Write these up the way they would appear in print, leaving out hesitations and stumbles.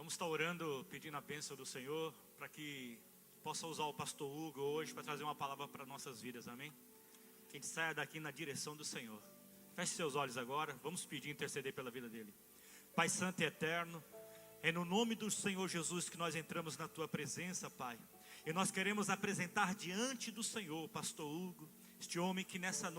Vamos estar orando, pedindo a bênção do Senhor, para que possa usar o pastor Hugo hoje para trazer uma palavra para nossas vidas, amém? Que a gente saia daqui na direção do Senhor. Feche seus olhos agora, vamos pedir, interceder pela vida dele. Pai Santo e Eterno, é no nome do Senhor Jesus que nós entramos na Tua presença, Pai. E nós queremos apresentar diante do Senhor, pastor Hugo, este homem que nessa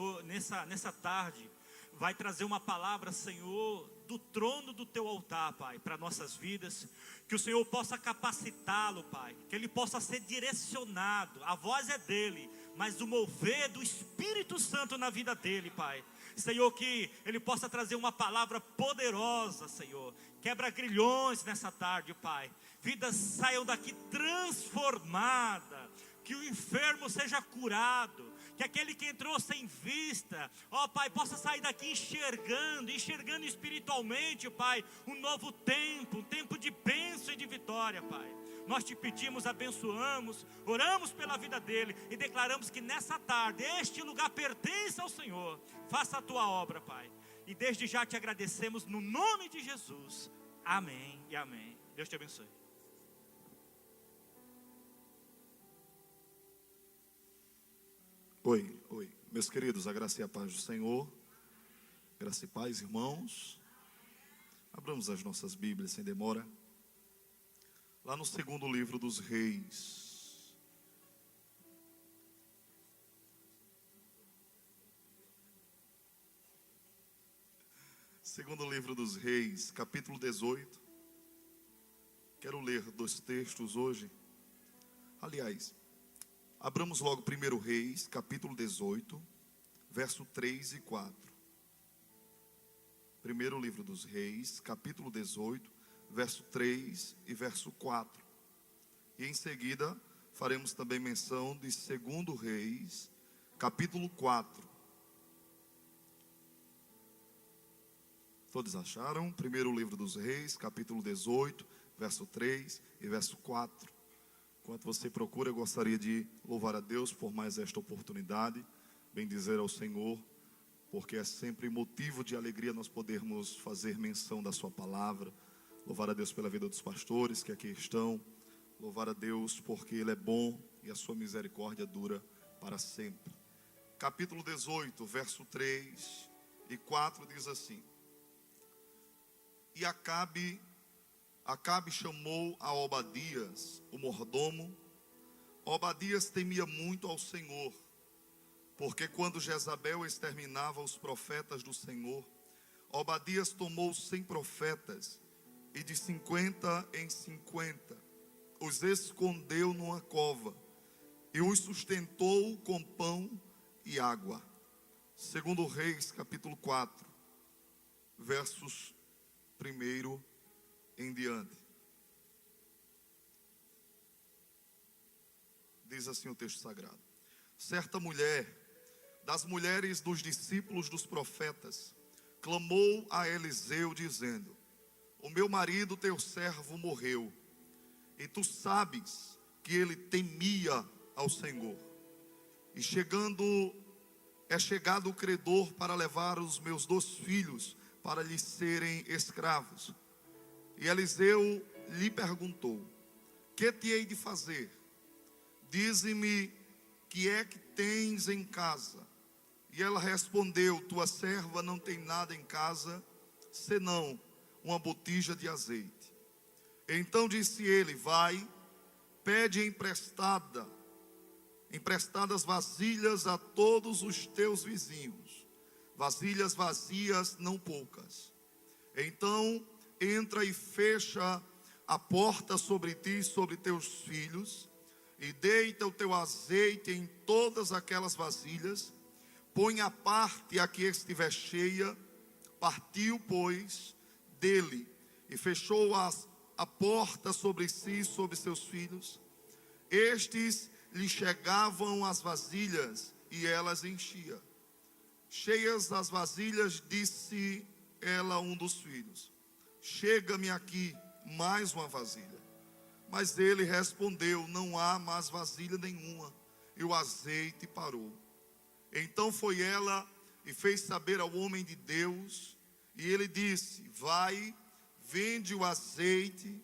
tarde vai trazer uma palavra, Senhor, do trono do Teu altar, Pai, para nossas vidas. Que o Senhor possa capacitá-lo, Pai, que ele possa ser direcionado. A voz é dele, mas o mover do Espírito Santo na vida dele, Pai. Senhor, que ele possa trazer uma palavra poderosa, Senhor. Quebra grilhões nessa tarde, Pai. Vidas saiam daqui transformadas. Que o enfermo seja curado. Que aquele que entrou sem vista, ó Pai, possa sair daqui enxergando espiritualmente, Pai, um novo tempo, um tempo de bênção e de vitória, Pai. Nós te pedimos, abençoamos, oramos pela vida dele e declaramos que nessa tarde, este lugar pertence ao Senhor. Faça a tua obra, Pai. E desde já te agradecemos no nome de Jesus. Amém e amém. Deus te abençoe. Oi, meus queridos, a graça e a paz do Senhor, graça e paz, irmãos. Abramos as nossas Bíblias sem demora, lá no segundo livro dos Reis. Segundo livro dos Reis, capítulo 18. Quero ler 2 textos hoje. Aliás, abramos logo 1 Reis, capítulo 18, verso 3 e 4. Primeiro livro dos Reis, capítulo 18, verso 3 e verso 4. E em seguida faremos também menção de 2 Reis, capítulo 4. Todos acharam? Primeiro livro dos Reis, capítulo 18, verso 3 e verso 4. Enquanto você procura, eu gostaria de louvar a Deus por mais esta oportunidade, bendizer ao Senhor, porque é sempre motivo de alegria nós podermos fazer menção da sua palavra. Louvar a Deus pela vida dos pastores que aqui estão, louvar a Deus porque Ele é bom e a sua misericórdia dura para sempre. Capítulo 18, verso 3 e 4 diz assim: E Acabe chamou a Obadias, o mordomo. Obadias temia muito ao Senhor, porque quando Jezabel exterminava os profetas do Senhor, Obadias tomou 100 profetas e de 50 em 50 os escondeu numa cova e os sustentou com pão e água. 2 Reis, capítulo 4, versos 1 em diante. Diz assim o texto sagrado: Certa mulher, das mulheres dos discípulos dos profetas, clamou a Eliseu dizendo: O meu marido, teu servo, morreu, e tu sabes que ele temia ao Senhor. E chegado o credor para levar os meus 2 filhos para lhe serem escravos. E Eliseu lhe perguntou: Que te hei de fazer? Dize-me, que é que tens em casa? E ela respondeu: Tua serva não tem nada em casa, senão uma botija de azeite. Então disse ele: Vai, pede emprestadas vasilhas a todos os teus vizinhos, vasilhas vazias, não poucas. Então entra e fecha a porta sobre ti e sobre teus filhos, e deita o teu azeite em todas aquelas vasilhas. Põe à parte a que estiver cheia. Partiu, pois, dele, e fechou a porta sobre si e sobre seus filhos. Estes lhe chegavam as vasilhas, e elas enchia. Cheias as vasilhas, disse ela a um dos filhos: Chega-me aqui mais uma vasilha. Mas ele respondeu: Não há mais vasilha nenhuma. E o azeite parou. Então foi ela e fez saber ao homem de Deus. E ele disse: Vai, vende o azeite,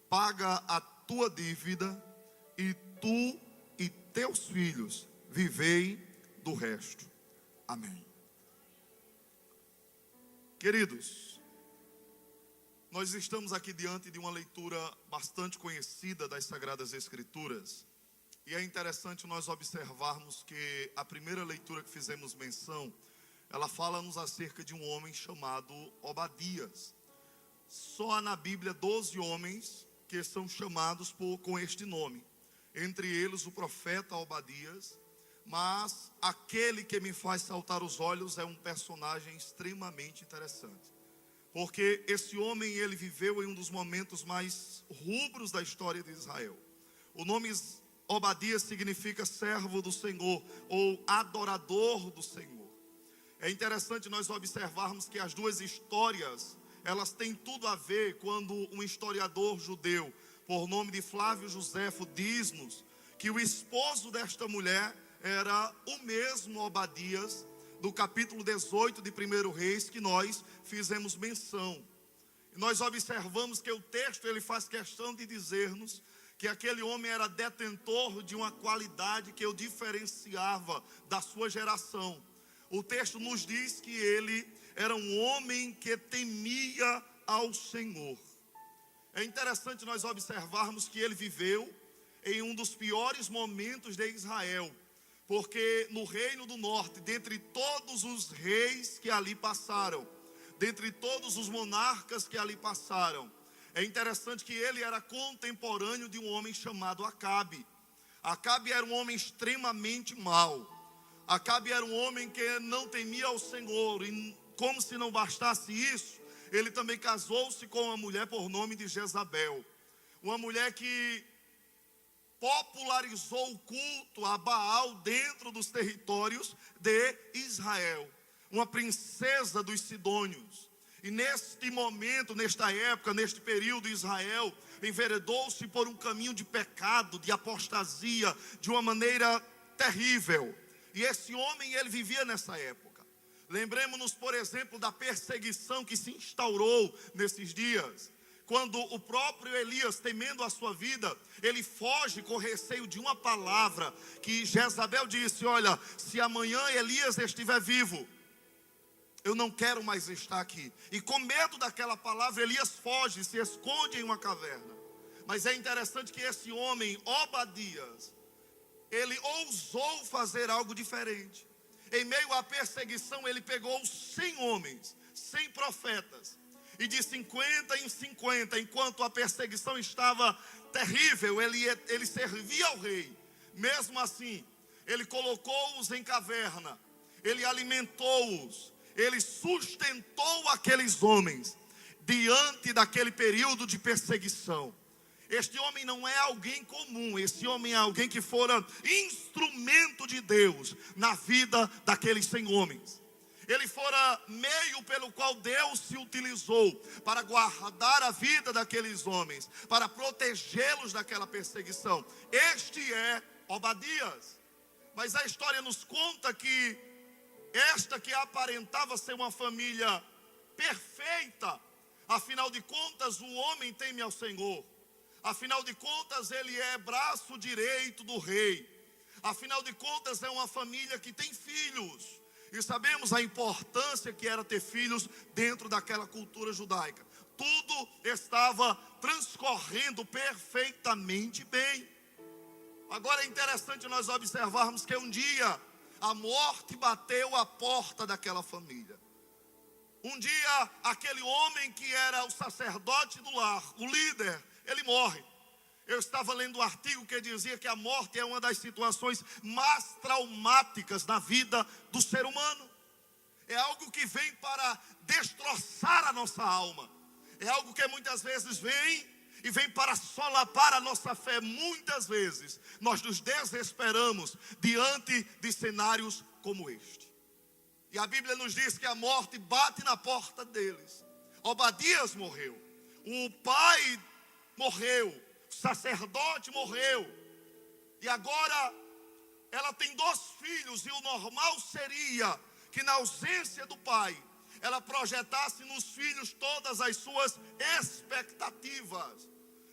paga a tua dívida, e tu e teus filhos vivei do resto. Amém. Queridos, nós estamos aqui diante de uma leitura bastante conhecida das Sagradas Escrituras. E é interessante nós observarmos que a primeira leitura que fizemos menção, ela fala-nos acerca de um homem chamado Obadias. Só há na Bíblia 12 homens que são chamados com este nome. Entre eles o profeta Obadias. Mas aquele que me faz saltar os olhos é um personagem extremamente interessante. Porque esse homem, ele viveu em um dos momentos mais rubros da história de Israel. O nome Obadias significa servo do Senhor, ou adorador do Senhor. É interessante nós observarmos que as duas histórias, elas têm tudo a ver quando um historiador judeu, por nome de Flávio Joséfo, diz-nos que o esposo desta mulher era o mesmo Obadias, do capítulo 18 de 1 Reis, que nós fizemos menção. E nós observamos que o texto, ele faz questão de dizer-nos que aquele homem era detentor de uma qualidade que o diferenciava da sua geração. O texto nos diz que ele era um homem que temia ao Senhor. É interessante nós observarmos que ele viveu em um dos piores momentos de Israel, porque no reino do norte, dentre todos os reis que ali passaram, dentre todos os monarcas que ali passaram, é interessante que ele era contemporâneo de um homem chamado Acabe. Acabe era um homem extremamente mau. Acabe era um homem que não temia ao Senhor. E como se não bastasse isso, ele também casou-se com uma mulher por nome de Jezabel. Uma mulher que popularizou o culto a Baal dentro dos territórios de Israel. Uma princesa dos Sidônios. E neste momento, nesta época, neste período, Israel enveredou-se por um caminho de pecado, de apostasia, de uma maneira terrível. E esse homem, ele vivia nessa época. Lembremos-nos, por exemplo, da perseguição que se instaurou nesses dias. Quando o próprio Elias, temendo a sua vida, ele foge com receio de uma palavra que Jezabel disse: olha, se amanhã Elias estiver vivo, eu não quero mais estar aqui. E com medo daquela palavra, Elias foge, se esconde em uma caverna. Mas é interessante que esse homem, Obadias, ele ousou fazer algo diferente. Em meio à perseguição, ele pegou 100 homens, 100 profetas, e de 50 em 50, enquanto a perseguição estava terrível, ele servia ao rei. Mesmo assim, ele colocou-os em caverna, ele alimentou-os, ele sustentou aqueles homens diante daquele período de perseguição. Este homem não é alguém comum, esse homem é alguém que fora instrumento de Deus na vida daqueles 100 homens. Ele fora meio pelo qual Deus se utilizou para guardar a vida daqueles homens, para protegê-los daquela perseguição. Este é Obadias. Mas a história nos conta que esta que aparentava ser uma família perfeita, afinal de contas o homem teme ao Senhor. Afinal de contas ele é braço direito do rei. Afinal de contas é uma família que tem filhos. E sabemos a importância que era ter filhos dentro daquela cultura judaica. Tudo estava transcorrendo perfeitamente bem. Agora é interessante nós observarmos que um dia a morte bateu a porta daquela família. Um dia aquele homem que era o sacerdote do lar, o líder, ele morre. Eu estava lendo um artigo que dizia que a morte é uma das situações mais traumáticas na vida do ser humano. É algo que vem para destroçar a nossa alma. É algo que muitas vezes vem e vem para solapar a nossa fé. Muitas vezes nós nos desesperamos diante de cenários como este. E a Bíblia nos diz que a morte bate na porta deles. Obadias morreu. O pai morreu. O sacerdote morreu. E agora ela tem 2 filhos. E o normal seria que na ausência do pai, ela projetasse nos filhos todas as suas expectativas.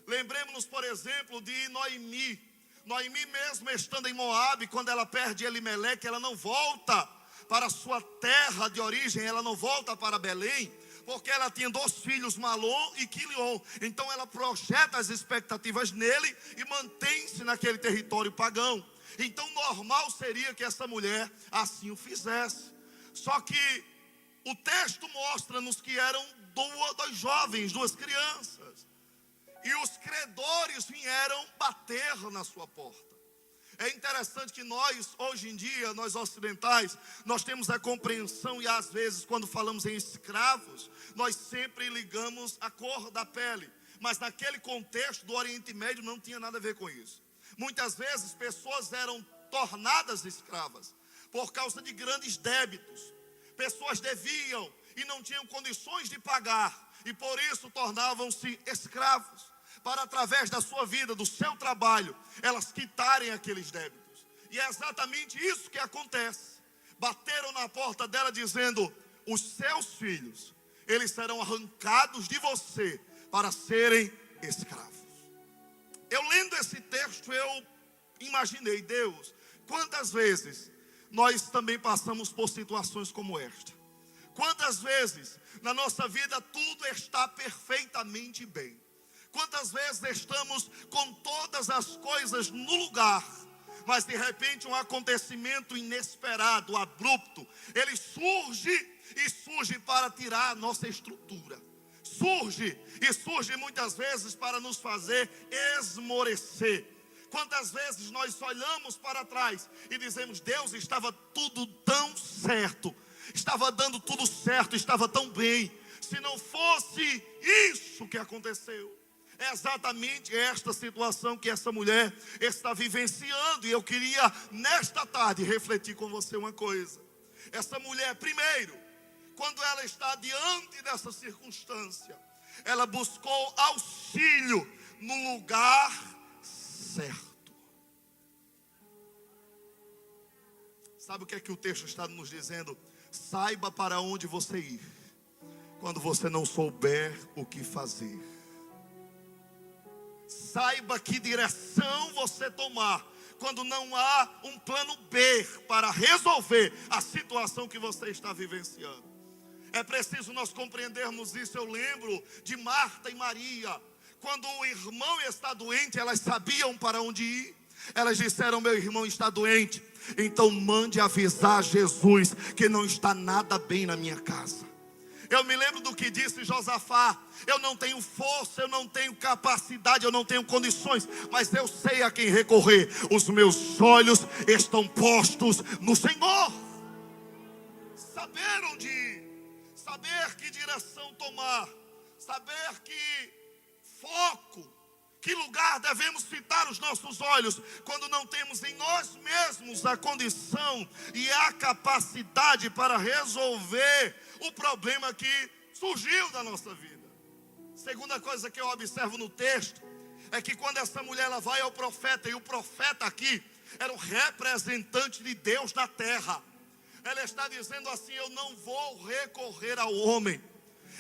Lembremos-nos, por exemplo, de Noemi. Noemi mesmo estando em Moabe, quando ela perde Elimeleque, ela não volta para a sua terra de origem, ela não volta para Belém, porque ela tinha 2 filhos, Malom e Quilion. Então ela projeta as expectativas nele e mantém-se naquele território pagão. Então normal seria que essa mulher assim o fizesse. Só que o texto mostra-nos que eram 2 jovens, 2 crianças. E os credores vieram bater na sua porta. É interessante que nós, hoje em dia, nós ocidentais, nós temos a compreensão e às vezes quando falamos em escravos, nós sempre ligamos a cor da pele. Mas naquele contexto do Oriente Médio não tinha nada a ver com isso. Muitas vezes pessoas eram tornadas escravas por causa de grandes débitos. Pessoas deviam e não tinham condições de pagar e por isso tornavam-se escravos. Para através da sua vida, do seu trabalho, elas quitarem aqueles débitos. E é exatamente isso que acontece. Bateram na porta dela dizendo: os seus filhos, eles serão arrancados de você para serem escravos. Eu lendo esse texto, eu imaginei, Deus, quantas vezes nós também passamos por situações como esta. Quantas vezes na nossa vida tudo está perfeitamente bem. Quantas vezes estamos com todas as coisas no lugar, mas de repente um acontecimento inesperado, abrupto, ele surge para tirar a nossa estrutura. Surge muitas vezes para nos fazer esmorecer. Quantas vezes nós olhamos para trás e dizemos: Deus, estava tudo tão certo, estava dando tudo certo, estava tão bem. Se não fosse isso que aconteceu. É exatamente esta situação que essa mulher está vivenciando. E eu queria, nesta tarde, refletir com você uma coisa. Essa mulher, primeiro, quando ela está diante dessa circunstância, ela buscou auxílio no lugar certo. Sabe o que é que o texto está nos dizendo? Saiba para onde você ir, quando você não souber o que fazer. Saiba que direção você tomar quando não há um plano B para resolver a situação que você está vivenciando. É preciso nós compreendermos isso. Eu lembro de Marta e Maria. Quando o irmão está doente, elas sabiam para onde ir. Elas disseram: meu irmão está doente, então mande avisar Jesus que não está nada bem na minha casa. Eu me lembro do que disse Josafá: eu não tenho força, eu não tenho capacidade, eu não tenho condições, mas eu sei a quem recorrer. Os meus olhos estão postos no Senhor. Saber onde ir, saber que direção tomar, saber que foco, que lugar devemos fitar os nossos olhos quando não temos em nós mesmos a condição e a capacidade para resolver o problema que surgiu da nossa vida. Segunda coisa que eu observo no texto é que quando essa mulher ela vai ao profeta, e o profeta aqui era o representante de Deus na terra, ela está dizendo assim: eu não vou recorrer ao homem,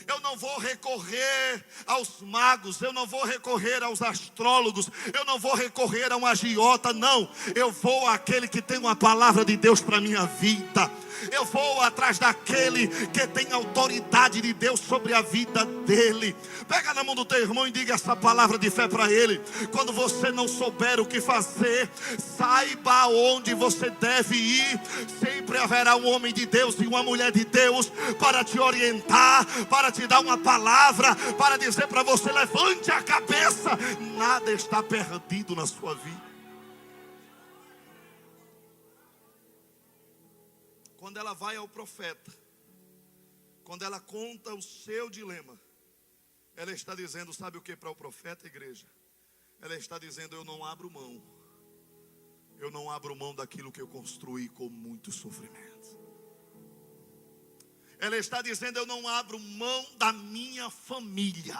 eu não vou recorrer aos magos, eu não vou recorrer aos astrólogos, eu não vou recorrer a um agiota, não. Eu vou àquele que tem uma palavra de Deus para a minha vida. Eu vou atrás daquele que tem autoridade de Deus sobre a vida dele. Pega na mão do teu irmão e diga essa palavra de fé para ele. Quando você não souber o que fazer, saiba onde você deve ir. Sempre haverá um homem de Deus e uma mulher de Deus para te orientar, para te dar uma palavra, para dizer para você: levante a cabeça, nada está perdido na sua vida. Quando ela vai ao profeta, quando ela conta o seu dilema, ela está dizendo, sabe o que para o profeta, igreja? Ela está dizendo: eu não abro mão. Eu não abro mão daquilo que eu construí com muito sofrimento. Ela está dizendo: eu não abro mão da minha família.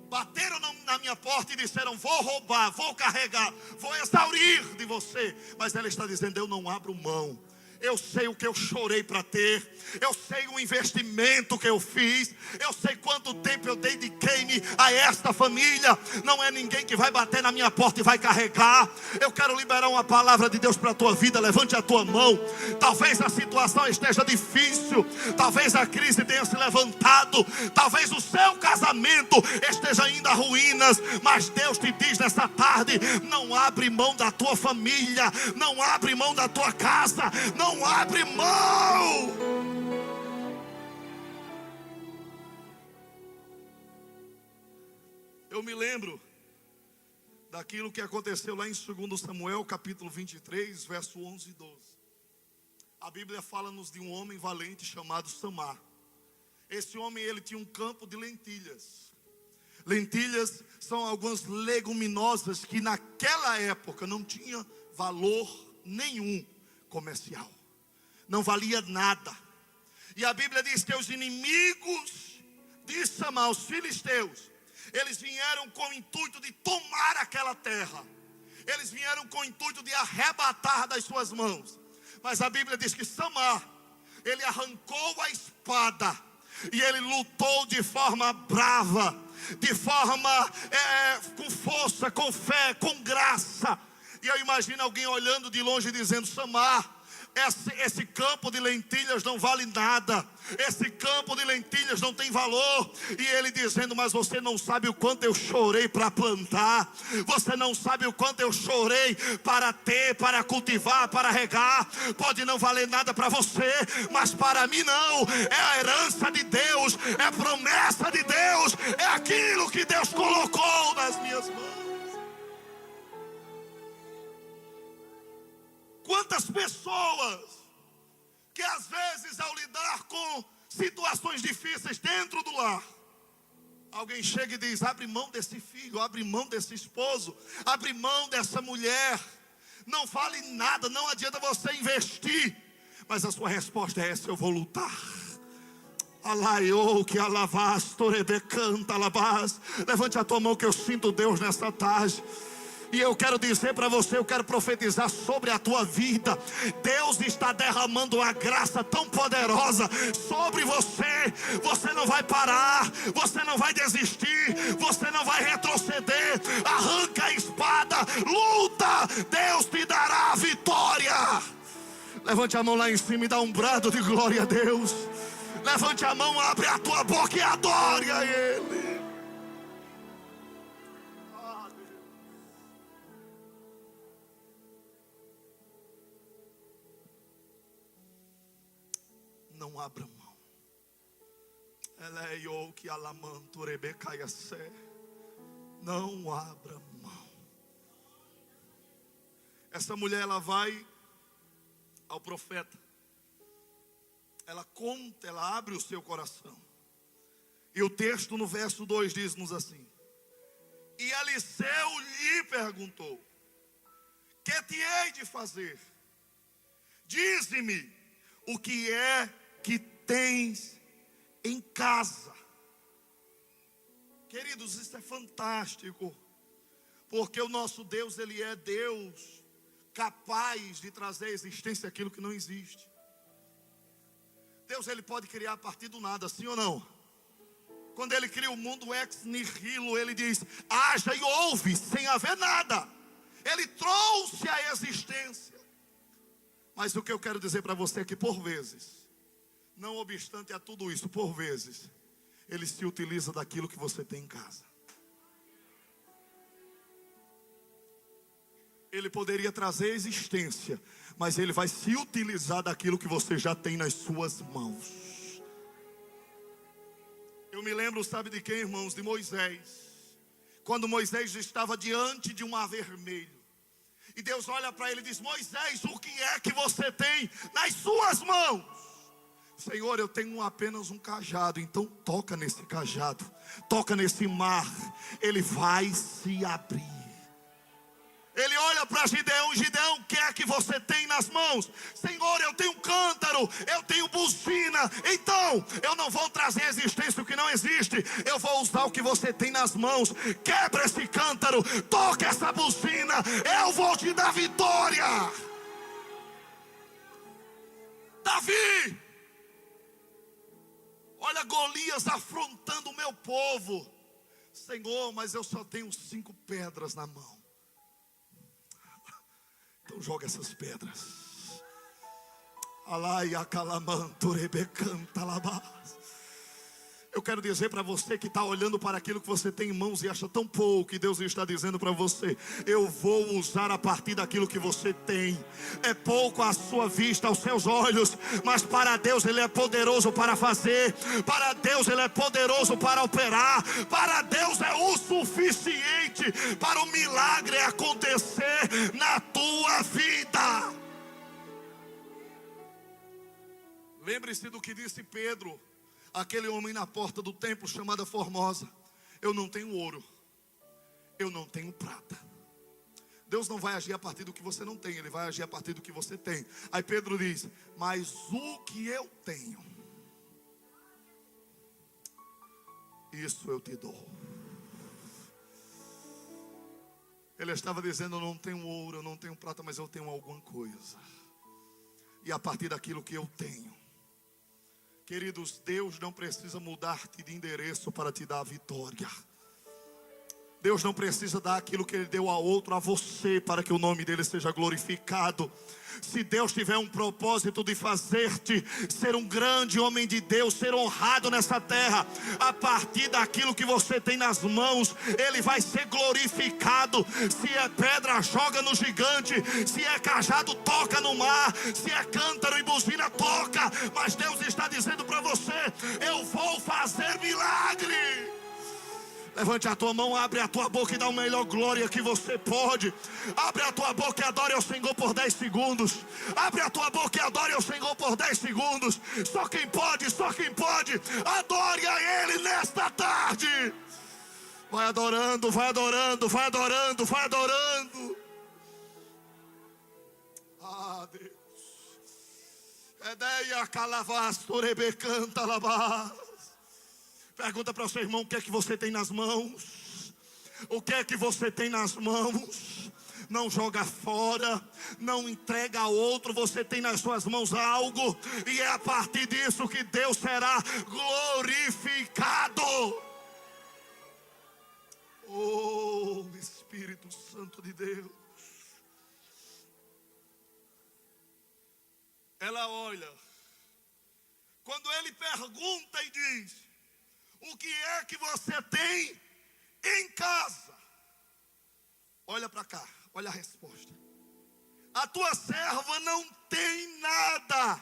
Bateram na minha porta e disseram: vou roubar, vou carregar, vou exaurir de você. Mas ela está dizendo: eu não abro mão. Eu sei o que eu chorei para ter. Eu sei o investimento que eu fiz. Eu sei quanto tempo eu dediquei-me a esta família. Não é ninguém que vai bater na minha porta e vai carregar. Eu quero liberar uma palavra de Deus para a tua vida. Levante a tua mão. Talvez a situação esteja difícil. Talvez a crise tenha se levantado. Talvez o seu casamento esteja ainda a ruínas. Mas Deus te diz nessa tarde: não abre mão da tua família. Não abre mão da tua casa. Não abre mão. Eu me lembro daquilo que aconteceu lá em 2 Samuel, capítulo 23, verso 11 e 12. A Bíblia fala-nos de um homem valente chamado Samar. Esse homem, ele tinha um campo de lentilhas. Lentilhas são algumas leguminosas que naquela época não tinha valor nenhum comercial. Não valia nada. E a Bíblia diz que os inimigos de Samar, os filisteus, eles vieram com o intuito de tomar aquela terra. Eles vieram com o intuito de arrebatar das suas mãos. Mas a Bíblia diz que Samar, ele arrancou a espada e ele lutou de forma brava, de forma com força, com fé, com graça. E eu imagino alguém olhando de longe dizendo: Samar, esse campo de lentilhas não vale nada. Esse campo de lentilhas não tem valor. E ele dizendo: mas você não sabe o quanto eu chorei para plantar. Você não sabe o quanto eu chorei para ter, para cultivar, para regar. Pode não valer nada para você, mas para mim não. É a herança de Deus, é a promessa de Deus, é aquilo que Deus colocou nas minhas mãos. Quantas pessoas que às vezes ao lidar com situações difíceis dentro do lar, alguém chega e diz: abre mão desse filho, abre mão desse esposo, abre mão dessa mulher, não vale nada, não adianta você investir. Mas a sua resposta é essa: eu vou lutar. Alaiô, que alabás, torebe canta, alabás. Levante a tua mão que eu sinto Deus nessa tarde. E eu quero dizer para você, eu quero profetizar sobre a tua vida. Deus está derramando uma graça tão poderosa sobre você. Você não vai parar, você não vai desistir, você não vai retroceder. Arranca a espada, luta, Deus te dará a vitória. Levante a mão lá em cima e dá um brado de glória a Deus. Levante a mão, abre a tua boca e adore a Ele. Não abra mão. Não abra mão. Essa mulher, ela vai ao profeta. Ela conta, ela abre o seu coração. E o texto no verso 2 diz-nos assim: e Eliseu lhe perguntou: que te hei de fazer? Dize-me o que é que tens em casa. Queridos, isso é fantástico, porque o nosso Deus, Ele é Deus capaz de trazer à existência aquilo que não existe. Deus, Ele pode criar a partir do nada, sim ou não? Quando Ele cria o mundo ex nihilo, Ele diz: haja e houve, sem haver nada. Ele trouxe a existência. Mas o que eu quero dizer para você é que por vezes, não obstante a tudo isso, por vezes, Ele se utiliza daquilo que você tem em casa. Ele poderia trazer existência, mas Ele vai se utilizar daquilo que você já tem nas suas mãos. Eu me lembro, sabe de quem, irmãos? De Moisés. Quando Moisés estava diante de um mar vermelho, e Deus olha para ele e diz: Moisés, o que é que você tem nas suas mãos? Senhor, eu tenho apenas um cajado. Então toca nesse cajado, toca nesse mar, ele vai se abrir. Ele olha para Gideão: Gideão, o que é que você tem nas mãos? Senhor, eu tenho cântaro, eu tenho buzina. Então, eu não vou trazer à existência o que não existe, eu vou usar o que você tem nas mãos. Quebra esse cântaro, toca essa buzina, eu vou te dar vitória. Davi, olha Golias afrontando o meu povo. Senhor, mas eu só tenho 5 pedras na mão. Então joga essas pedras. Alai acalamanto rebecanta labás. Eu quero dizer para você que está olhando para aquilo que você tem em mãos e acha tão pouco, que Deus está dizendo para você: eu vou usar a partir daquilo que você tem. É pouco à sua vista, aos seus olhos, mas para Deus Ele é poderoso para fazer. Para Deus Ele é poderoso para operar. Para Deus é o suficiente para o milagre acontecer na tua vida. Lembre-se do que disse Pedro, aquele homem na porta do templo chamada Formosa: eu não tenho ouro, eu não tenho prata. Deus não vai agir a partir do que você não tem, Ele vai agir a partir do que você tem. Aí Pedro diz: mas o que eu tenho, isso eu te dou. Ele estava dizendo: eu não tenho ouro, eu não tenho prata, mas eu tenho alguma coisa. E a partir daquilo que eu tenho, queridos, Deus não precisa mudar-te de endereço para te dar a vitória. Deus não precisa dar aquilo que Ele deu a outro, a você, para que o nome dEle seja glorificado. Se Deus tiver um propósito de fazer-te ser um grande homem de Deus, ser honrado nessa terra, a partir daquilo que você tem nas mãos, Ele vai ser glorificado. Se é pedra, joga no gigante. Se é cajado, toca no mar. Se é cântaro e buzina, toca. Mas Deus está dizendo para você: eu vou fazer milagre. Levante a tua mão, abre a tua boca e dá a melhor glória que você pode. Abre a tua boca e adore ao Senhor por 10 segundos. Abre a tua boca e adore ao Senhor por 10 segundos. Só quem pode, só quem pode. Adore a Ele nesta tarde. Vai adorando, vai adorando, vai adorando, vai adorando. Ah, Deus. Edeia calavasture becanta labás. Pergunta para o seu irmão: o que é que você tem nas mãos? O que é que você tem nas mãos? Não joga fora, não entrega a outro. Você tem nas suas mãos algo, e é a partir disso que Deus será glorificado. Oh, Espírito Santo de Deus. Ela olha, quando ele pergunta e diz: o que é que você tem em casa? Olha para cá, olha a resposta. A tua serva não tem nada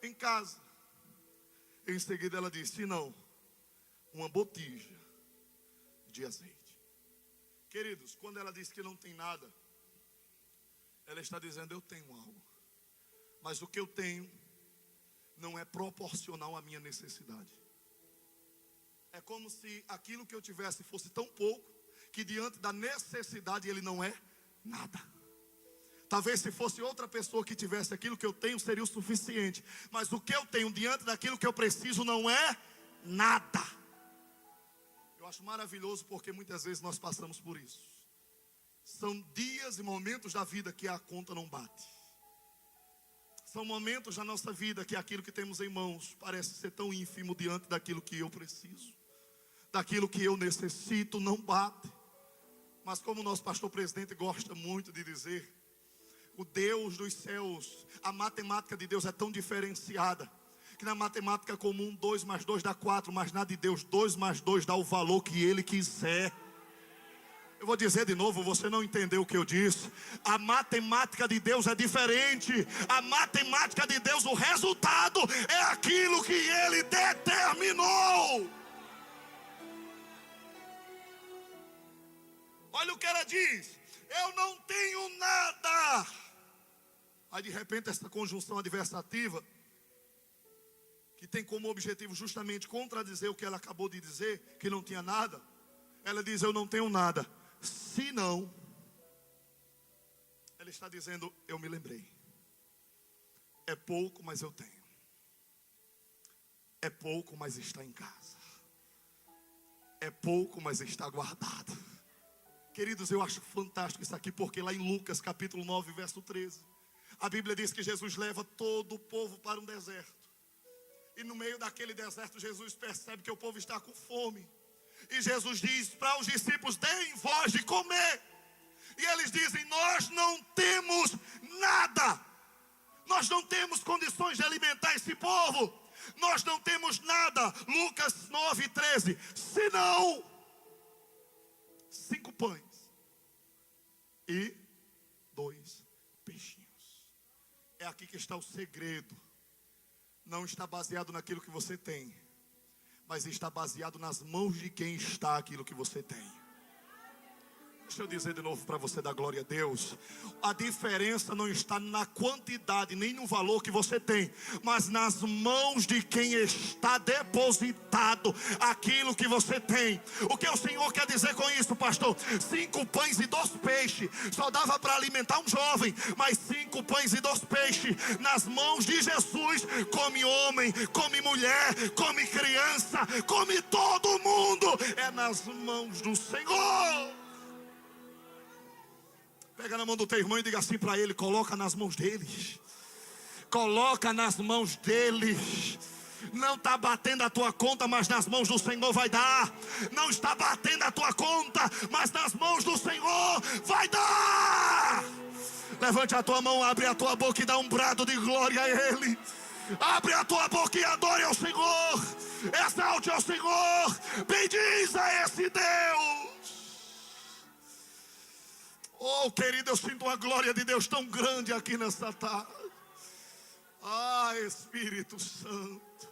em casa. Em seguida ela disse: não, uma botija de azeite. Queridos, quando ela diz que não tem nada, ela está dizendo: eu tenho algo, mas o que eu tenho não é proporcional à minha necessidade. É como se aquilo que eu tivesse fosse tão pouco, que diante da necessidade ele não é nada. Talvez se fosse outra pessoa que tivesse aquilo que eu tenho, seria o suficiente. Mas o que eu tenho diante daquilo que eu preciso não é nada. Eu acho maravilhoso, porque muitas vezes nós passamos por isso. São dias e momentos da vida que a conta não bate. São momentos da nossa vida que aquilo que temos em mãos parece ser tão ínfimo diante daquilo que eu preciso, daquilo que eu necessito, não bate. Mas como o nosso pastor presidente gosta muito de dizer, o Deus dos céus, a matemática de Deus é tão diferenciada, que na matemática comum 2 mais 2 dá 4, mas na de Deus 2 mais 2 dá o valor que Ele quiser. Eu vou dizer de novo, você não entendeu o que eu disse. A matemática de Deus é diferente. A matemática de Deus, o resultado é aquilo que Ele determinou. Olha o que ela diz: eu não tenho nada. Aí de repente essa conjunção adversativa, que tem como objetivo justamente contradizer o que ela acabou de dizer, que não tinha nada. Ela diz: eu não tenho nada. Se não, ela está dizendo: eu me lembrei. É pouco, mas eu tenho. É pouco, mas está em casa. É pouco, mas está guardado. Queridos, eu acho fantástico isso aqui, porque lá em Lucas capítulo 9, verso 13, A Bíblia diz que Jesus leva todo o povo para um deserto. E no meio daquele deserto, Jesus percebe que o povo está com fome. E Jesus diz para os discípulos: deem vós de comer. E eles dizem: nós não temos nada. Nós não temos condições de alimentar esse povo. Nós não temos nada. Lucas 9:13. Senão 5 pães e 2 peixinhos. É aqui que está o segredo. Não está baseado naquilo que você tem, mas está baseado nas mãos de quem está aquilo que você tem. Deixa eu dizer de novo para você dar glória a Deus. A diferença não está na quantidade, nem no valor que você tem, mas nas mãos de quem está depositado aquilo que você tem. O que o Senhor quer dizer com isso, pastor? 5 pães e 2 peixes. Só dava para alimentar um jovem, mas 5 pães e 2 peixes. Nas mãos de Jesus, come homem, come mulher, come criança, come todo mundo. É nas mãos do Senhor. Pega na mão do teu irmão e diga assim para ele: coloca nas mãos deles. Coloca nas mãos deles. Não está batendo a tua conta, mas nas mãos do Senhor vai dar. Não está batendo a tua conta, mas nas mãos do Senhor vai dar. Levante a tua mão, abre a tua boca e dá um brado de glória a Ele. Abre a tua boca e adore ao Senhor. Exalte ao Senhor. Bendiza esse Deus. Oh, querido, eu sinto uma glória de Deus tão grande aqui nessa tarde. Ah, Espírito Santo.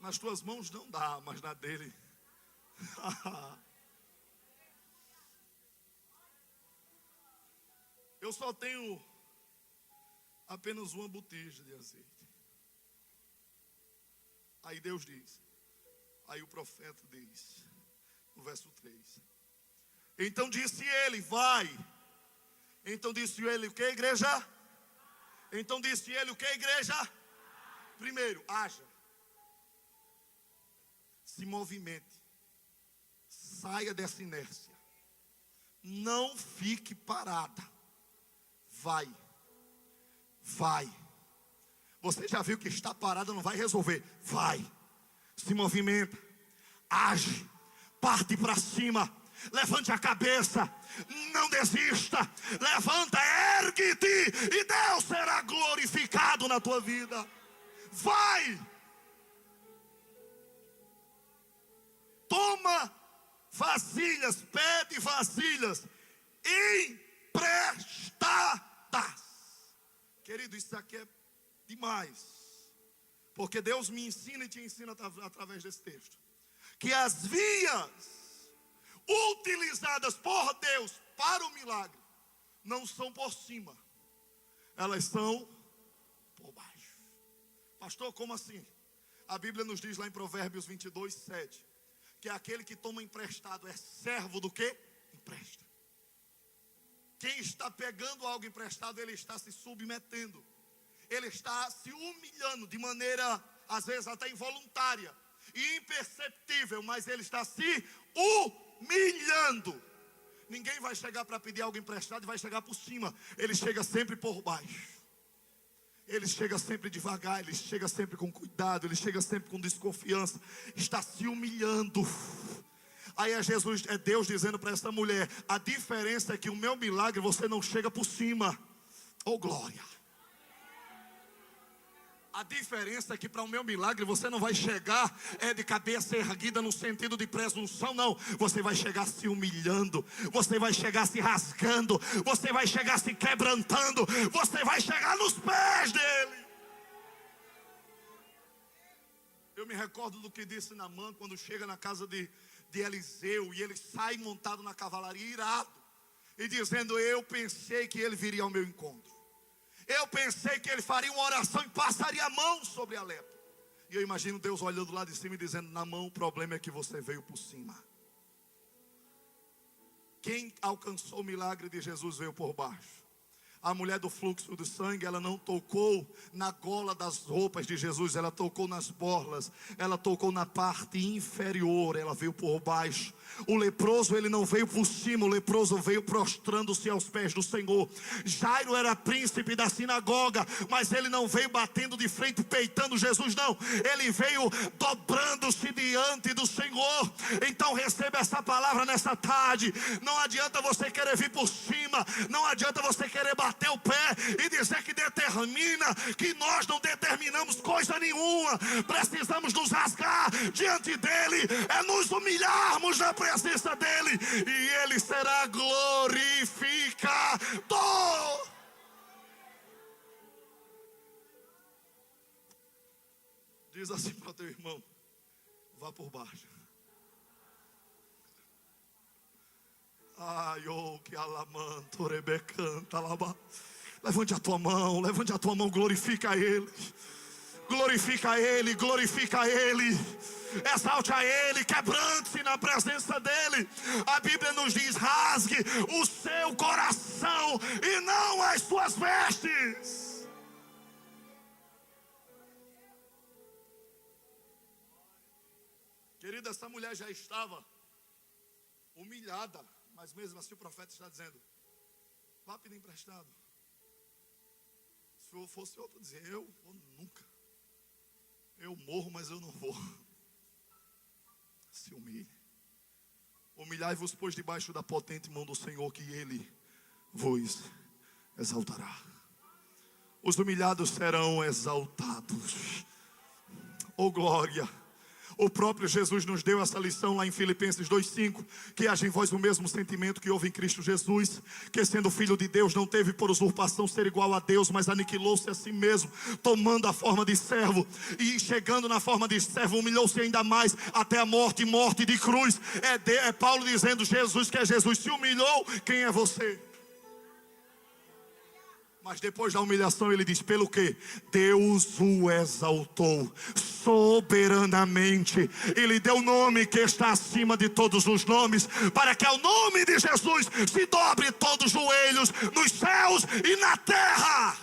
Nas tuas mãos não dá, mas na dele. Eu só tenho apenas uma botija de azeite. Aí Deus diz, aí o profeta diz, no verso 3. Então disse ele: vai. Então disse ele o que, igreja? Então disse ele o que, igreja? Primeiro, haja. Se movimente. Saia dessa inércia. Não fique parada. Vai. Vai. Você já viu que está parada não vai resolver. Vai. Se movimenta. Age. Parte para cima. Levante a cabeça. Não desista. Levanta, ergue-te. E Deus será glorificado na tua vida. Vai. Toma vasilhas. Pede vasilhas emprestadas. Querido, isso aqui é demais. Porque Deus me ensina e te ensina através desse texto. Que as vias utilizadas por Deus para o milagre não são por cima, elas são por baixo. Pastor, como assim? A Bíblia nos diz lá em Provérbios 22:7 que aquele que toma emprestado é servo do que? Empresta. Quem está pegando algo emprestado, ele está se submetendo, ele está se humilhando de maneira às vezes até involuntária e imperceptível, mas ele está se humilhando. Ninguém vai chegar para pedir algo emprestado e vai chegar por cima. Ele chega sempre por baixo. Ele chega sempre devagar, ele chega sempre com cuidado, ele chega sempre com desconfiança. Está se humilhando. Aí é Deus dizendo para essa mulher: a diferença é que o meu milagre você não chega por cima. Oh, glória. A diferença é que para o meu milagre você não vai chegar de cabeça erguida no sentido de presunção, não. Você vai chegar se humilhando, você vai chegar se rasgando, você vai chegar se quebrantando, você vai chegar nos pés dele. Eu me recordo do que disse Naamã quando chega na casa de Eliseu e ele sai montado na cavalaria irado e dizendo: eu pensei que ele viria ao meu encontro. Eu pensei que ele faria uma oração e passaria a mão sobre a lepra. E eu imagino Deus olhando lá de cima e dizendo: na mão, o problema é que você veio por cima. Quem alcançou o milagre de Jesus veio por baixo. A mulher do fluxo do sangue, ela não tocou na gola das roupas de Jesus, ela tocou nas borlas, ela tocou na parte inferior, ela veio por baixo. O leproso, ele não veio por cima, o leproso veio prostrando-se aos pés do Senhor. Jairo era príncipe da sinagoga, mas ele não veio batendo de frente, peitando Jesus, não. Ele veio dobrando-se diante do Senhor. Então receba essa palavra nessa tarde. Não adianta você querer vir por cima, não adianta você querer bater o pé e dizer que determina, que nós não determinamos coisa nenhuma. Precisamos nos rasgar diante dele, é nos humilharmos na presença dele, e ele será glorificado. Diz assim para o teu irmão: vá por baixo. Ai, oh, que alamanto, rebecanta, laba. Levante a tua mão, glorifica ele. Glorifica ele, glorifica ele. Exalte a ele, quebrante-se na presença dele. A Bíblia nos diz: rasgue o seu coração e não as suas vestes. Querida, essa mulher já estava humilhada, mas mesmo assim o profeta está dizendo: vá pedir emprestado. Se eu fosse outro, dizer: eu vou nunca. Eu morro, mas eu não vou. Se humilhe. Humilhai-vos, pois, debaixo da potente mão do Senhor, que Ele vos exaltará. Os humilhados serão exaltados. Oh glória! O próprio Jesus nos deu essa lição lá em Filipenses 2,5, que haja em vós o mesmo sentimento que houve em Cristo Jesus, que sendo filho de Deus não teve por usurpação ser igual a Deus, mas aniquilou-se a si mesmo, tomando a forma de servo, e chegando na forma de servo, humilhou-se ainda mais até a morte, morte de cruz. É Paulo dizendo: Jesus, que é Jesus, se humilhou, quem é você? Mas depois da humilhação ele diz: pelo que? Deus o exaltou soberanamente. Ele deu o nome que está acima de todos os nomes, para que ao nome de Jesus se dobre todos os joelhos nos céus e na terra.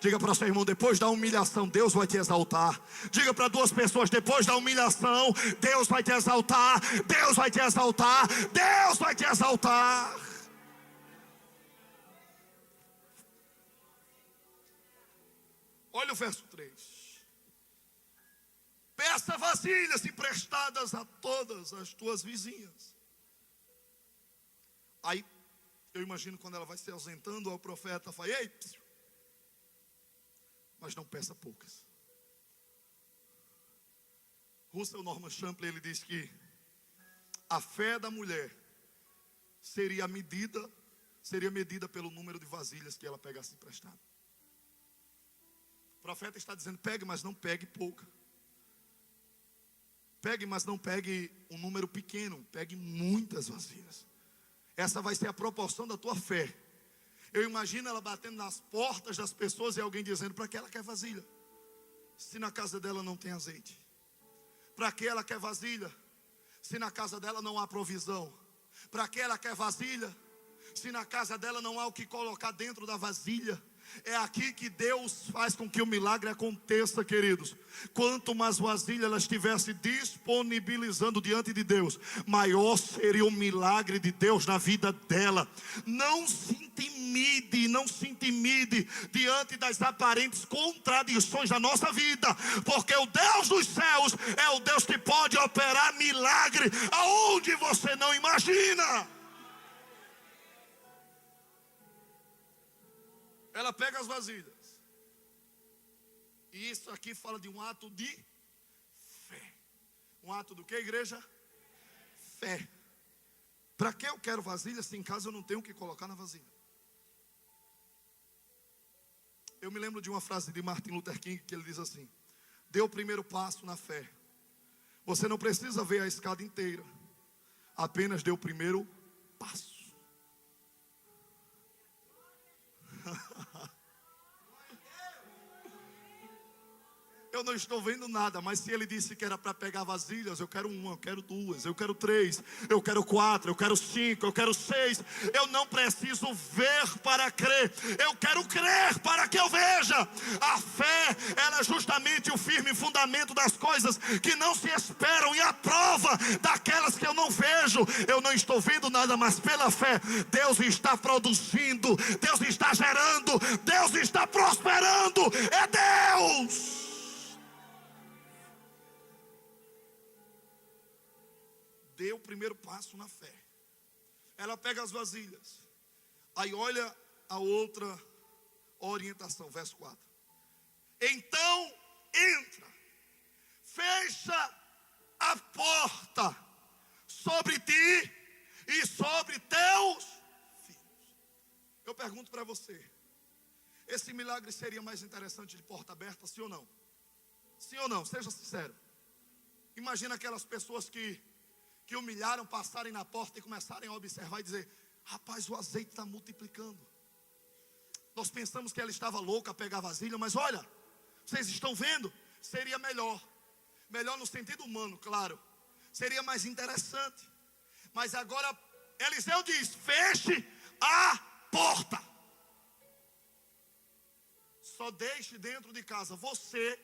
Diga para o seu irmão: depois da humilhação Deus vai te exaltar. Diga para duas pessoas: depois da humilhação Deus vai te exaltar. Deus vai te exaltar. Deus vai te exaltar. Olha o verso 3. Peça vasilhas emprestadas a todas as tuas vizinhas. Aí, eu imagino quando ela vai se ausentando, o profeta fala: ei, mas não peça poucas. Russell Norman Champlin, ele diz que a fé da mulher seria medida pelo número de vasilhas que ela pegasse emprestado. O profeta está dizendo: pegue, mas não pegue pouca. Pegue, mas não pegue um número pequeno. Pegue muitas vasilhas. Essa vai ser a proporção da tua fé. Eu imagino ela batendo nas portas das pessoas e alguém dizendo: para que ela quer vasilha? Se na casa dela não tem azeite. Para que ela quer vasilha? Se na casa dela não há provisão. Para que ela quer vasilha? Se na casa dela não há o que colocar dentro da vasilha. É aqui que Deus faz com que o milagre aconteça, queridos. Quanto mais vasilha ela estivesse disponibilizando diante de Deus, maior seria o milagre de Deus na vida dela. Não se intimide diante das aparentes contradições da nossa vida, porque o Deus dos céus é o Deus que pode operar milagre aonde você não imagina. Ela pega as vasilhas. E isso aqui fala de um ato de fé. Um ato do que, igreja? Fé. Para que eu quero vasilha se em casa eu não tenho o que colocar na vasilha? Eu me lembro de uma frase de Martin Luther King, que ele diz assim: dê o primeiro passo na fé. Você não precisa ver a escada inteira, apenas dê o primeiro passo. eu não estou vendo nada. Mas se ele disse que era para pegar vasilhas, eu quero uma, eu quero duas, eu quero três, eu quero quatro, eu quero cinco, eu quero seis. Eu não preciso ver para crer, eu quero crer para que eu veja. A fé, ela é justamente o firme fundamento das coisas que não se esperam e a prova daquelas que eu não vejo. Eu não estou vendo nada, mas pela fé Deus está produzindo, Deus está gerando, Deus está prosperando. É Deus. Deu o primeiro passo na fé. Ela pega as vasilhas. Aí olha a outra orientação, verso 4. Então entra, fecha a porta sobre ti e sobre teus filhos. Eu pergunto para você, esse milagre seria mais interessante de porta aberta, sim ou não? Sim ou não? Seja sincero. Imagina aquelas pessoas que humilharam, passarem na porta e começarem a observar e dizer: rapaz, o azeite está multiplicando. Nós pensamos que ela estava louca a pegar a vasilha, mas olha, vocês estão vendo? Seria melhor no sentido humano, claro, seria mais interessante. Mas agora Eliseu diz: feche a porta, só deixe dentro de casa você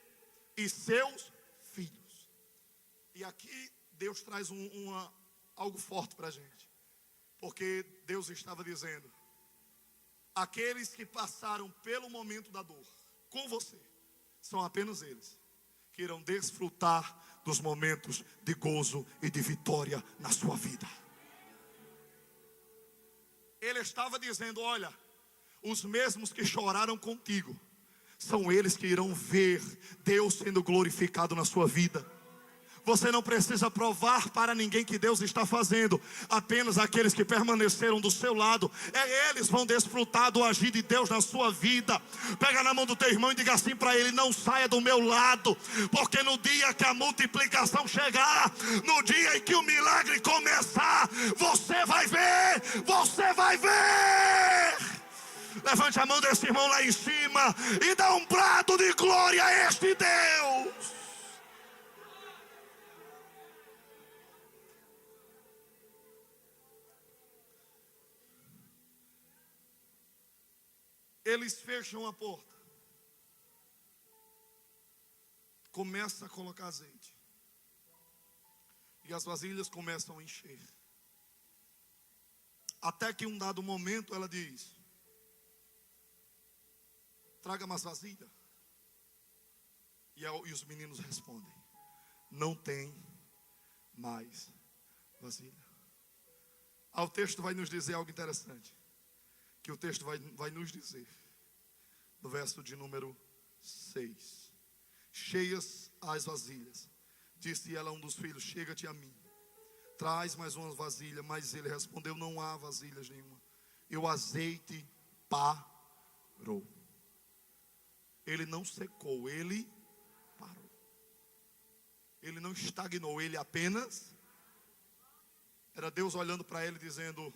e seus filhos. E aqui Deus traz algo forte para a gente, porque Deus estava dizendo: aqueles que passaram pelo momento da dor com você, são apenas eles que irão desfrutar dos momentos de gozo e de vitória na sua vida. Ele estava dizendo: olha, os mesmos que choraram contigo, são eles que irão ver Deus sendo glorificado na sua vida. Você não precisa provar para ninguém que Deus está fazendo. Apenas aqueles que permaneceram do seu lado, eles vão desfrutar do agir de Deus na sua vida. Pega na mão do teu irmão e diga assim para ele: não saia do meu lado, porque no dia que a multiplicação chegar, no dia em que o milagre começar, você vai ver, você vai ver. Levante a mão desse irmão lá em cima e dá um brado de glória a este Deus. Eles fecham a porta, começa a colocar azeite, e as vasilhas começam a encher. Até que um dado momento ela diz: traga mais vasilha. E os meninos respondem: não tem mais vasilha. O texto vai nos dizer algo interessante, que o texto vai nos dizer, no verso de número 6. Cheias as vasilhas, disse ela a um dos filhos: chega-te a mim, traz mais uma vasilha. Mas ele respondeu: não há vasilhas nenhuma. E o azeite parou. Ele não secou, ele parou. Ele não estagnou, ele apenas... Era Deus olhando para ele dizendo: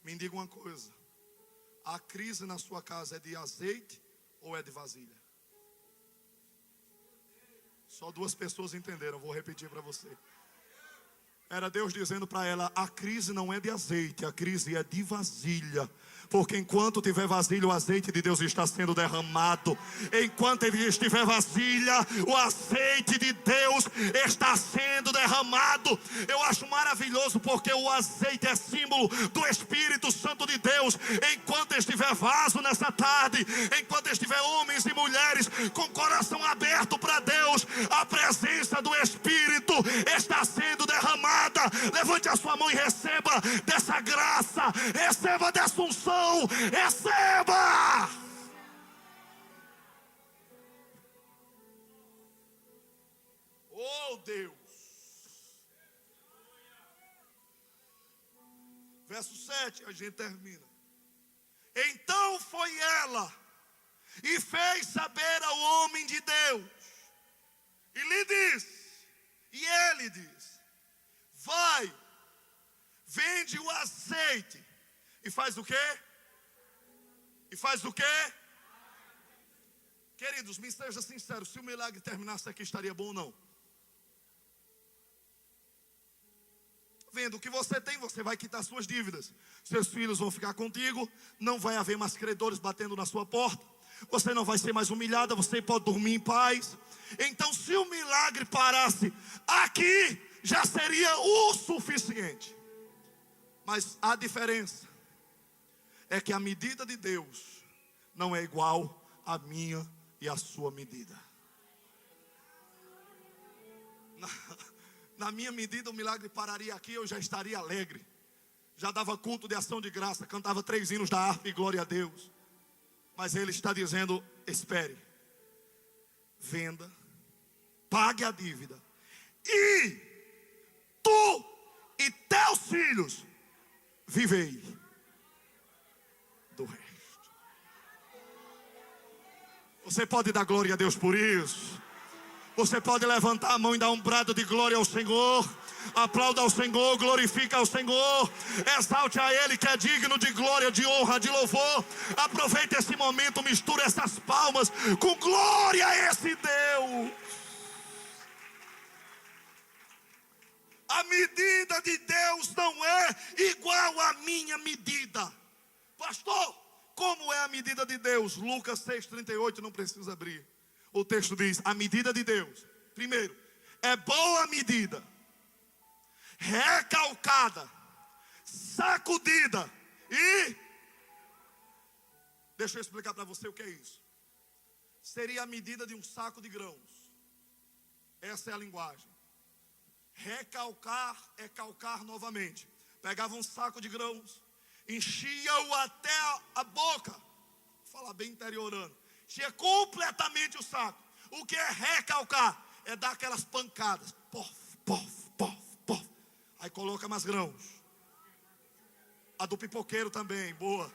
me diga uma coisa, a crise na sua casa é de azeite ou é de vasilha? Só duas pessoas entenderam, vou repetir para você. Era Deus dizendo para ela: a crise não é de azeite, a crise é de vasilha. Porque enquanto tiver vasilha, o azeite de Deus está sendo derramado. Enquanto estiver vasilha, o azeite de Deus está sendo derramado. Eu acho maravilhoso, porque o azeite é símbolo do Espírito Santo de Deus. Enquanto estiver vaso nessa tarde, enquanto estiver homens e mulheres com coração aberto para Deus, a presença do Espírito está sendo derramada. Levante a sua mão e receba dessa graça, receba dessa unção. Receba! Oh Deus! Verso 7, a gente termina. Então foi ela e fez saber ao homem de Deus, e lhe disse, e ele disse: vai, vende o azeite. E faz o quê? E faz o quê? Queridos, me seja sincero, se o milagre terminasse aqui, estaria bom ou não? Vendo o que você tem, você vai quitar suas dívidas. Seus filhos vão ficar contigo. Não vai haver mais credores batendo na sua porta. Você não vai ser mais humilhada. Você pode dormir em paz. Então, se o milagre parasse aqui, já seria o suficiente. Mas a diferença é que a medida de Deus não é igual à minha e à sua medida. Na minha medida o milagre pararia aqui, eu já estaria alegre. Já dava culto de ação de graça, cantava 3 hinos da harpa e glória a Deus. Mas Ele está dizendo, espere, venda, pague a dívida, e tu e teus filhos vivei do resto. Você pode dar glória a Deus por isso? Você pode levantar a mão e dar um brado de glória ao Senhor. Aplauda ao Senhor, glorifica ao Senhor. Exalte a Ele que é digno de glória, de honra, de louvor. Aproveite esse momento, misture essas palmas com glória a esse Deus. A medida de Deus não é igual à minha medida. Pastor, como é a medida de Deus? Lucas 6,38, não precisa abrir. O texto diz, a medida de Deus, primeiro, é boa medida, recalcada, sacudida e... Deixa eu explicar para você o que é isso. Seria a medida de um saco de grãos. Essa é a linguagem. Recalcar é calcar novamente. Pegava um saco de grãos, enchia-o até a boca. Vou falar bem interiorando. Enchia completamente o saco. O que é recalcar? É dar aquelas pancadas. Pof, pof, pof, pof. Aí coloca mais grãos. A do pipoqueiro também, boa.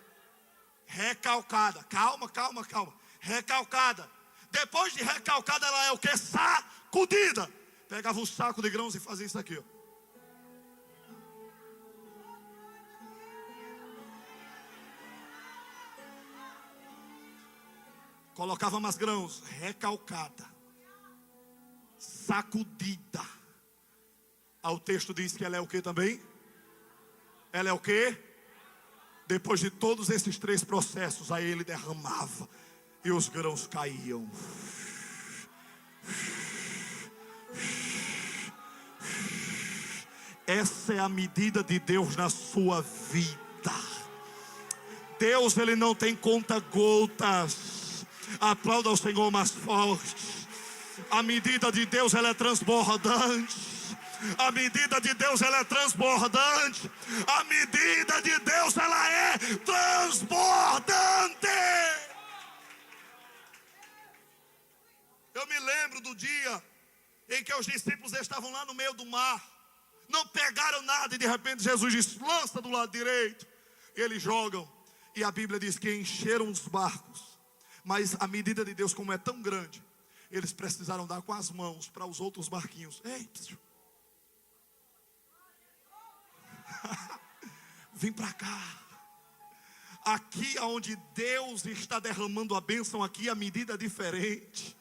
Recalcada. Calma, calma, calma. Recalcada. Depois de recalcada, ela é o que? Sacudida. Pegava um saco de grãos e fazia isso aqui, ó. Colocava mais grãos, recalcada, sacudida. O texto diz que ela é o que também? Ela é o que? Depois de todos esses 3 processos, aí ele derramava e os grãos caíam. Essa é a medida de Deus na sua vida. Deus, Ele não tem conta-gotas. Aplauda ao Senhor mais forte. A medida de Deus, ela é transbordante. A medida de Deus, ela é transbordante. A medida de Deus, ela é transbordante. Eu me lembro do dia em que os discípulos estavam lá no meio do mar. Não pegaram nada e de repente Jesus diz, lança do lado direito. E eles jogam. E a Bíblia diz que encheram os barcos. Mas a medida de Deus, como é tão grande, eles precisaram dar com as mãos para os outros barquinhos. Ei, vem para cá. Aqui onde Deus está derramando a bênção, aqui a medida é diferente.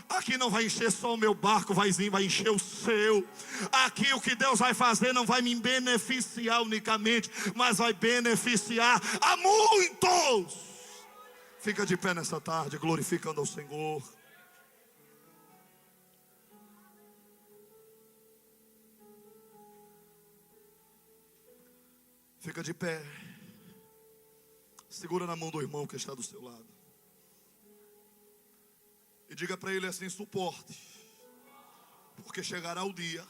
Aqui não vai encher só o meu barco, vai encher o seu. Aqui o que Deus vai fazer não vai me beneficiar unicamente, mas vai beneficiar a muitos. Fica de pé nessa tarde, glorificando ao Senhor. Fica de pé. Segura na mão do irmão que está do seu lado. E diga para ele assim, suporte. Porque chegará o dia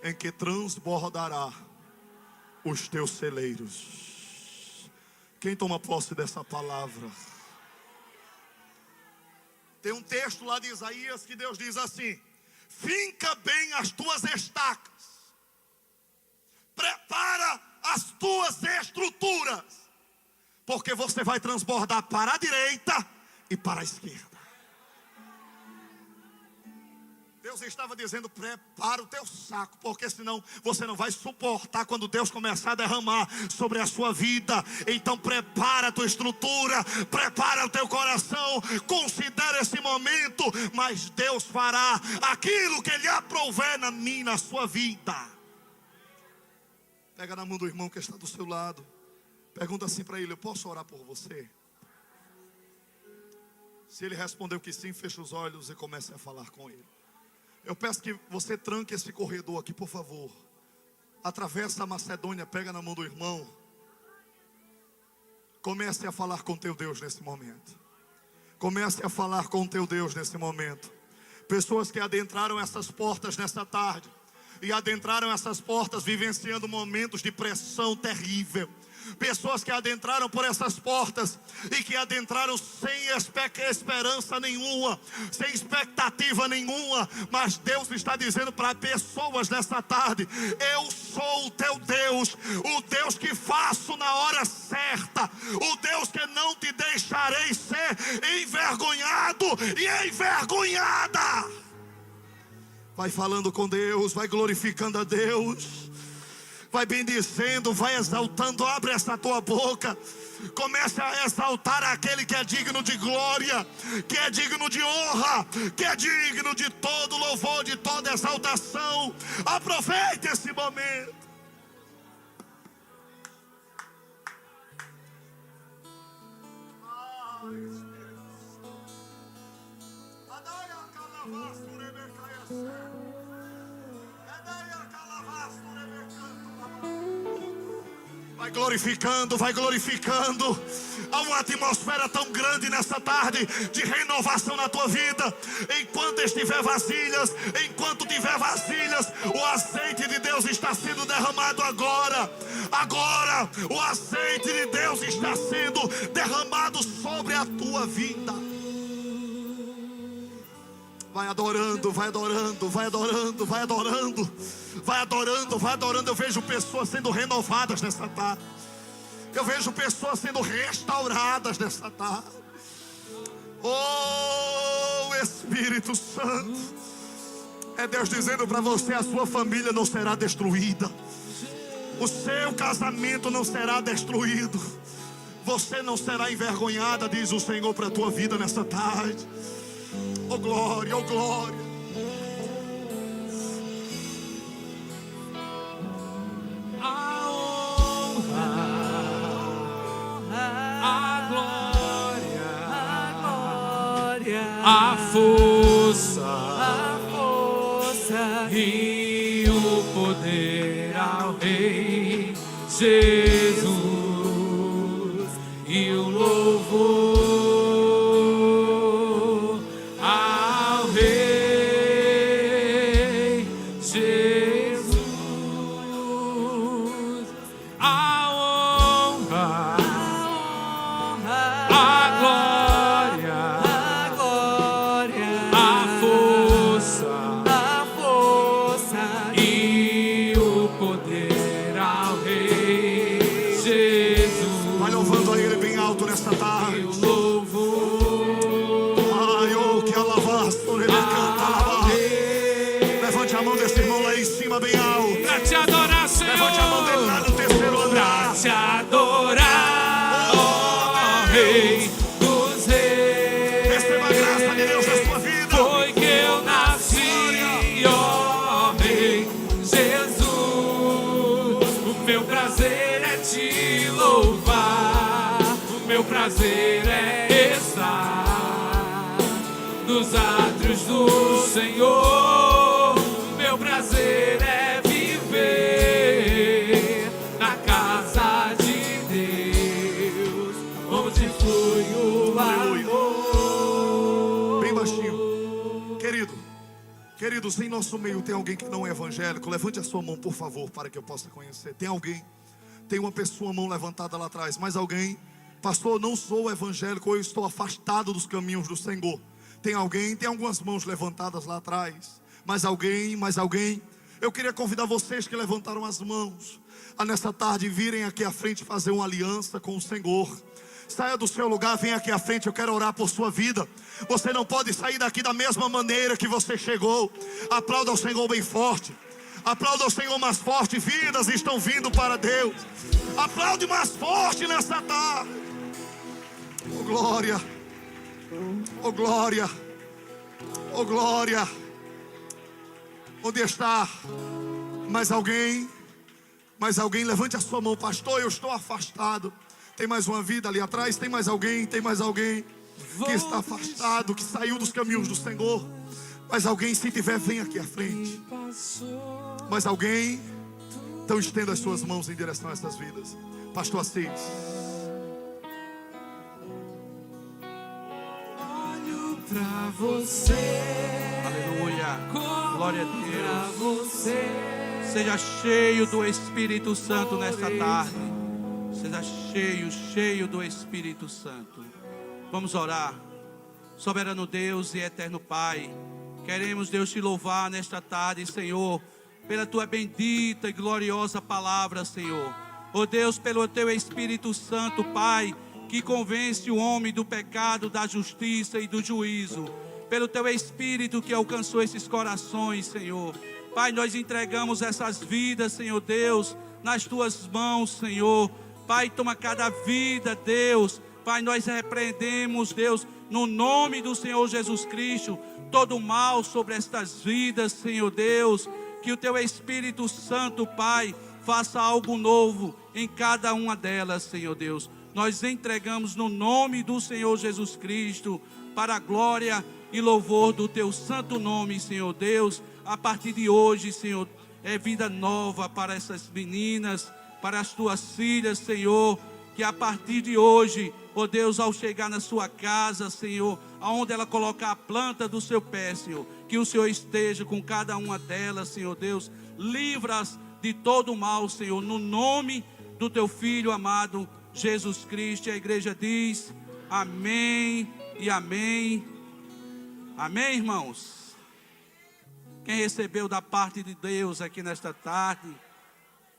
em que transbordará os teus celeiros. Quem toma posse dessa palavra? Tem um texto lá de Isaías que Deus diz assim: finca bem as tuas estacas, prepara as tuas estruturas, porque você vai transbordar para a direita e para a esquerda. Deus estava dizendo: prepara o teu saco, porque senão você não vai suportar quando Deus começar a derramar sobre a sua vida. Então prepara a tua estrutura, prepara o teu coração, considera esse momento, mas Deus fará aquilo que Ele aprouver na minha, na sua vida. Pega na mão do irmão que está do seu lado, pergunta assim para ele: eu posso orar por você? Se ele respondeu que sim, feche os olhos e comece a falar com ele. Eu peço que você tranque esse corredor aqui, por favor. Atravessa a Macedônia, pega na mão do irmão. Comece a falar com teu Deus nesse momento. Comece a falar com teu Deus nesse momento. Pessoas que adentraram essas portas nessa tarde, e adentraram essas portas vivenciando momentos de pressão terrível. Pessoas que adentraram por essas portas e que adentraram sem esperança nenhuma, sem expectativa nenhuma. Mas Deus está dizendo para pessoas nessa tarde: eu sou o teu Deus, o Deus que faço na hora certa, o Deus que não te deixarei ser envergonhado e envergonhada. Vai falando com Deus, vai glorificando a Deus, vai bendizendo, vai exaltando. Abre essa tua boca, comece a exaltar aquele que é digno de glória, que é digno de honra, que é digno de todo louvor, de toda exaltação. Aproveite esse momento. Vai glorificando, vai glorificando. Há uma atmosfera tão grande nessa tarde de renovação na tua vida. Enquanto tiver vasilhas, o azeite de Deus está sendo derramado agora. Agora, o azeite de Deus está sendo derramado sobre a tua vida. Vai adorando, vai adorando, vai adorando, vai adorando, vai adorando, vai adorando. Eu vejo pessoas sendo renovadas nessa tarde. Eu vejo pessoas sendo restauradas nessa tarde. Oh, Espírito Santo, é Deus dizendo para você: a sua família não será destruída, o seu casamento não será destruído, você não será envergonhada, diz o Senhor para a tua vida nessa tarde. Oh glória, oh glória. A honra, a glória, a força e o poder ao Rei Jesus e o louvor. Prazer é estar nos átrios do Senhor. Meu prazer é viver na casa de Deus, onde flui o amor. Bem baixinho. Queridos, em nosso meio tem alguém que não é evangélico? Levante a sua mão, por favor, para que eu possa conhecer. Tem alguém? Tem uma pessoa, mão levantada lá atrás. Mais alguém? Pastor, não sou evangélico, eu estou afastado dos caminhos do Senhor. Tem alguém? Tem algumas mãos levantadas lá atrás. Mais alguém? Mais alguém? Eu queria convidar vocês que levantaram as mãos a nessa tarde virem aqui à frente fazer uma aliança com o Senhor. Saia do seu lugar, venha aqui à frente, eu quero orar por sua vida. Você não pode sair daqui da mesma maneira que você chegou. Aplauda ao Senhor bem forte. Aplauda ao Senhor mais forte. Vidas estão vindo para Deus. Aplaude mais forte nessa tarde. Oh glória. Oh glória. Oh glória. Onde está? Mais alguém? Mais alguém? Levante a sua mão. Pastor, eu estou afastado. Tem mais uma vida ali atrás? Tem mais alguém? Tem mais alguém que está afastado, que saiu dos caminhos do Senhor? Mais alguém? Se tiver, vem aqui à frente. Mais alguém? Então estenda as suas mãos em direção a essas vidas. Pastor Assis. Olho pra você. Aleluia. Glória a Deus. Você. Seja cheio do Espírito Santo nesta tarde. Seja cheio do Espírito Santo. Vamos orar. Soberano Deus e eterno Pai, queremos, Deus, te louvar nesta tarde, Senhor, pela tua bendita e gloriosa palavra, Senhor. Ó Deus, pelo teu Espírito Santo, Pai, que convence o homem do pecado, da justiça e do juízo. Pelo teu Espírito que alcançou esses corações, Senhor. Pai, nós entregamos essas vidas, Senhor Deus, nas tuas mãos, Senhor. Pai, toma cada vida, Deus. Pai, nós repreendemos, Deus, no nome do Senhor Jesus Cristo, todo mal sobre estas vidas, Senhor Deus. Que o teu Espírito Santo, Pai, faça algo novo em cada uma delas, Senhor Deus. Nós entregamos no nome do Senhor Jesus Cristo, para a glória e louvor do teu santo nome, Senhor Deus. A partir de hoje, Senhor, é vida nova para essas meninas, para as tuas filhas, Senhor, que a partir de hoje, ó Deus, ao chegar na sua casa, Senhor, aonde ela colocar a planta do seu pé, Senhor, que o Senhor esteja com cada uma delas, Senhor Deus, livra-as de todo o mal, Senhor, no nome do teu Filho amado, Jesus Cristo. E a igreja diz, amém e amém. Amém, irmãos? Quem recebeu da parte de Deus aqui nesta tarde,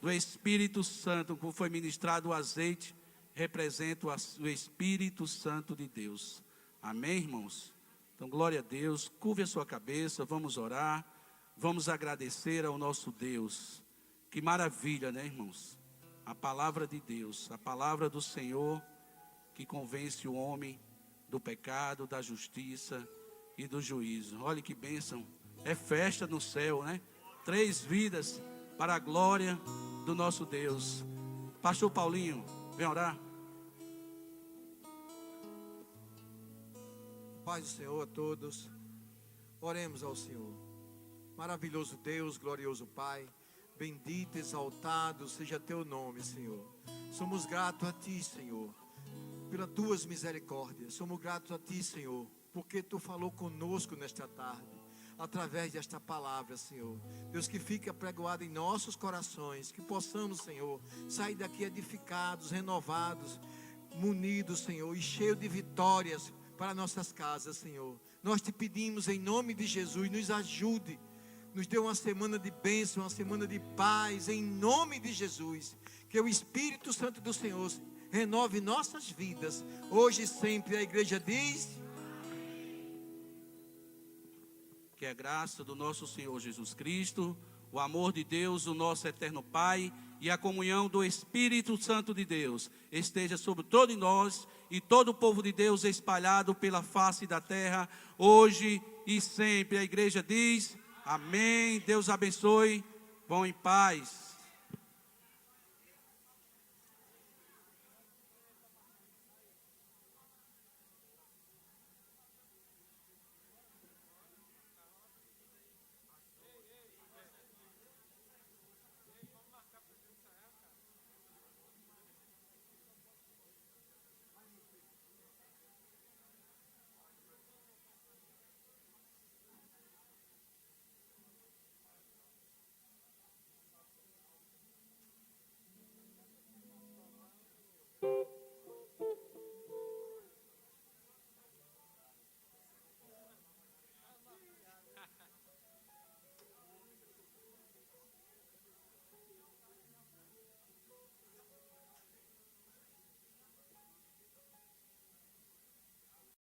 do Espírito Santo, como foi ministrado o azeite, representa o Espírito Santo de Deus. Amém, irmãos? Então, glória a Deus. Curve a sua cabeça, vamos orar, vamos agradecer ao nosso Deus. Que maravilha, né, irmãos? A palavra de Deus, a palavra do Senhor, que convence o homem do pecado, da justiça e do juízo. Olha que bênção, é festa no céu, né? 3 vidas para a glória do nosso Deus. Pastor Paulinho, vem orar. Paz do Senhor a todos. Oremos ao Senhor. Maravilhoso Deus, glorioso Pai, bendito, exaltado seja teu nome, Senhor. Somos gratos a ti, Senhor, pelas tuas misericórdias. Somos gratos a ti, Senhor, porque tu falou conosco nesta tarde, através desta palavra, Senhor. Deus, que fique apregoado em nossos corações, que possamos, Senhor, sair daqui edificados, renovados, munidos, Senhor, e cheios de vitórias para nossas casas, Senhor. Nós te pedimos em nome de Jesus, nos ajude, nos dê uma semana de bênção, uma semana de paz, em nome de Jesus. Que o Espírito Santo do Senhor renove nossas vidas, hoje e sempre. A igreja diz... Que a graça do nosso Senhor Jesus Cristo, o amor de Deus, o nosso eterno Pai, e a comunhão do Espírito Santo de Deus esteja sobre todos nós e todo o povo de Deus espalhado pela face da terra, hoje e sempre. A igreja diz, amém. Deus abençoe, vão em paz.